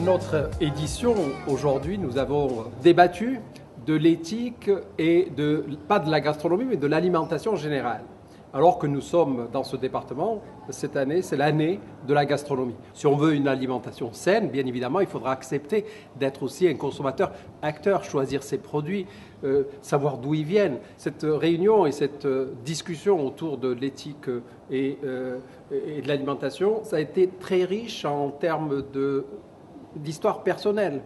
notre édition, aujourd'hui, nous avons débattu de l'éthique et pas de la gastronomie, mais de l'alimentation générale. Alors que nous sommes dans ce département, cette année, c'est l'année de la gastronomie. Si on veut une alimentation saine, bien évidemment, il faudra accepter d'être aussi un consommateur acteur, choisir ses produits, savoir d'où ils viennent. Cette réunion et cette discussion autour de l'éthique et de l'alimentation, ça a été très riche en termes d'histoire personnelle,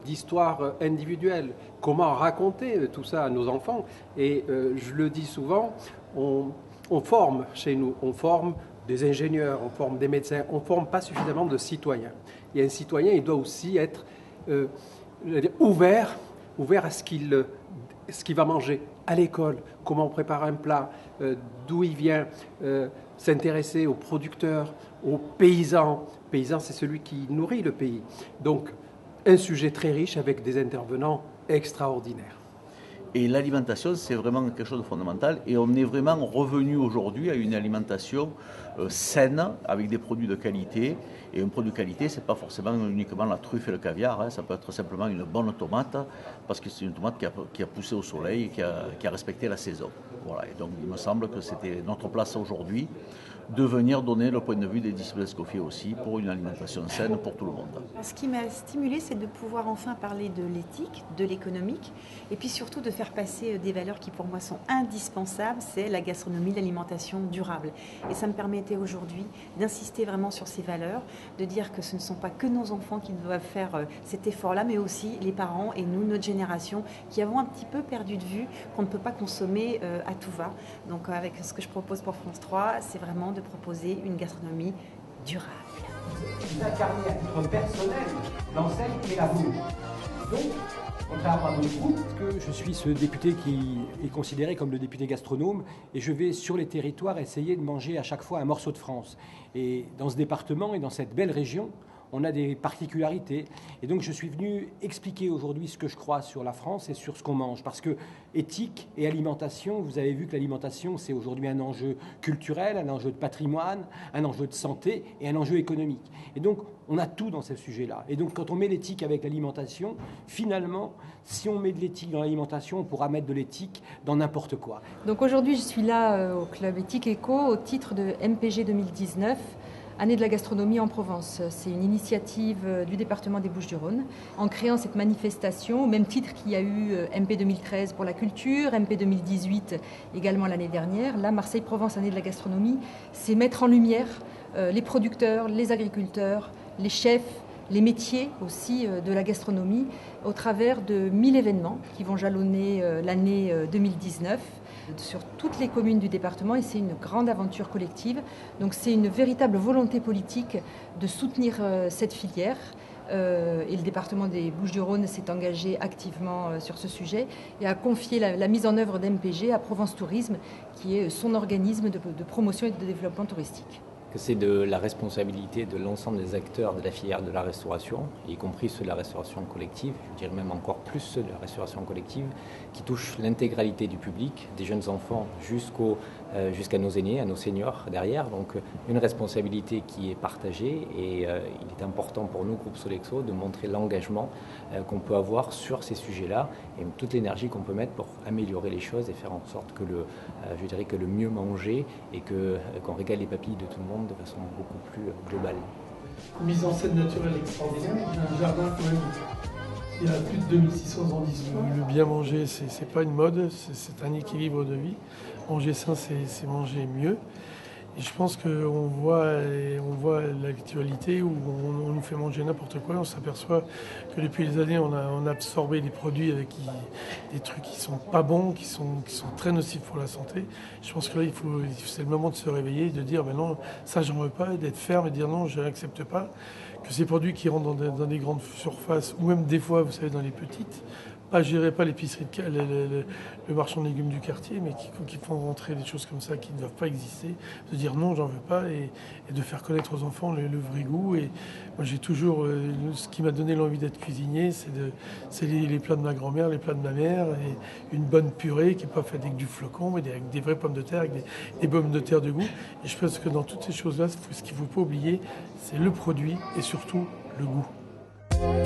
d'histoire individuelle. Comment raconter tout ça à nos enfants? Et je le dis souvent, on forme chez nous, on forme des ingénieurs, on forme des médecins, on ne forme pas suffisamment de citoyens. Et un citoyen, il doit aussi être ouvert à ce qu'il va manger à l'école, comment on prépare un plat, d'où il vient, s'intéresser aux producteurs, aux paysans. Paysan, c'est celui qui nourrit le pays. Donc, un sujet très riche avec des intervenants extraordinaires. Et l'alimentation, c'est vraiment quelque chose de fondamental. Et on est vraiment revenu aujourd'hui à une alimentation saine, avec des produits de qualité. Et un produit de qualité, ce n'est pas forcément uniquement la truffe et le caviar. Hein. Ça peut être simplement une bonne tomate, parce que c'est une tomate qui a poussé au soleil et qui a respecté la saison. Voilà. Et donc, il me semble que c'était notre place aujourd'hui de venir donner le point de vue des disciples d'Escoffier aussi pour une alimentation saine pour tout le monde. Ce qui m'a stimulée, c'est de pouvoir enfin parler de l'éthique, de l'économique, et puis surtout de faire passer des valeurs qui pour moi sont indispensables, c'est la gastronomie, l'alimentation durable. Et ça me permettait aujourd'hui d'insister vraiment sur ces valeurs, de dire que ce ne sont pas que nos enfants qui doivent faire cet effort-là, mais aussi les parents et nous, notre génération, qui avons un petit peu perdu de vue qu'on ne peut pas consommer à tout va. Donc avec ce que je propose pour France 3, c'est vraiment de proposer une gastronomie durable. Vous incarnez à titre personnel l'enseigne et l'amour. Donc, contrairement à d'autres groupes, que je suis ce député qui est considéré comme le député gastronome et je vais sur les territoires essayer de manger à chaque fois un morceau de France. Et dans ce département et dans cette belle région, on a des particularités. Et donc je suis venu expliquer aujourd'hui ce que je crois sur la France et sur ce qu'on mange. Parce que éthique et alimentation, vous avez vu que l'alimentation, c'est aujourd'hui un enjeu culturel, un enjeu de patrimoine, un enjeu de santé et un enjeu économique. Et donc on a tout dans ce sujet-là. Et donc quand on met l'éthique avec l'alimentation, finalement, si on met de l'éthique dans l'alimentation, on pourra mettre de l'éthique dans n'importe quoi. Donc aujourd'hui, je suis là au Club Éthique Éco au titre de MPG 2019. Année de la gastronomie en Provence. C'est une initiative du département des Bouches-du-Rhône. En créant cette manifestation, au même titre qu'il y a eu MP 2013 pour la culture, MP 2018 également l'année dernière, là, Marseille-Provence, Année de la gastronomie, c'est mettre en lumière les producteurs, les agriculteurs, les chefs, les métiers aussi de la gastronomie au travers de 1000 événements qui vont jalonner l'année 2019. Sur toutes les communes du département et c'est une grande aventure collective. Donc c'est une véritable volonté politique de soutenir cette filière et le département des Bouches-du-Rhône s'est engagé activement sur ce sujet et a confié la mise en œuvre d'MPG à Provence Tourisme qui est son organisme de promotion et de développement touristique. C'est de la responsabilité de l'ensemble des acteurs de la filière de la restauration, y compris ceux de la restauration collective, je dirais même encore plus ceux de la restauration collective, qui touchent l'intégralité du public, des jeunes enfants jusqu'à nos aînés, à nos seniors derrière. Donc une responsabilité qui est partagée et il est important pour nous, groupe Sodexo, de montrer l'engagement qu'on peut avoir sur ces sujets-là et toute l'énergie qu'on peut mettre pour améliorer les choses et faire en sorte que le mieux manger et qu'on régale les papilles de tout le monde de façon beaucoup plus globale. Mise en scène naturelle extraordinaire, il y a un jardin quand même, il y a plus de 2600 ans d'histoire. Le bien manger, c'est pas une mode, c'est un équilibre de vie. Manger sain, c'est manger mieux. Et je pense qu'on voit l'actualité où on nous fait manger n'importe quoi. On s'aperçoit que depuis des années, on a absorbé des produits avec des trucs qui sont pas bons, qui sont très nocifs pour la santé. Je pense que là, c'est le moment de se réveiller et de dire ben non, ça j'en veux pas, et d'être ferme et de dire non, je n'accepte pas que ces produits qui rentrent dans des grandes surfaces ou même des fois, vous savez, dans les petites. Je dirais pas l'épicerie, le marchand de légumes du quartier, mais qui font rentrer des choses comme ça qui ne doivent pas exister, de dire non, j'en veux pas, et de faire connaître aux enfants le vrai goût. Et moi, j'ai toujours, ce qui m'a donné l'envie d'être cuisinier, c'est les plats de ma grand-mère, les plats de ma mère, et une bonne purée qui n'est pas faite avec du flocon, mais avec des vraies pommes de terre, avec des pommes de terre de goût. Et je pense que dans toutes ces choses-là, ce qu'il ne faut pas oublier, c'est le produit et surtout le goût. That's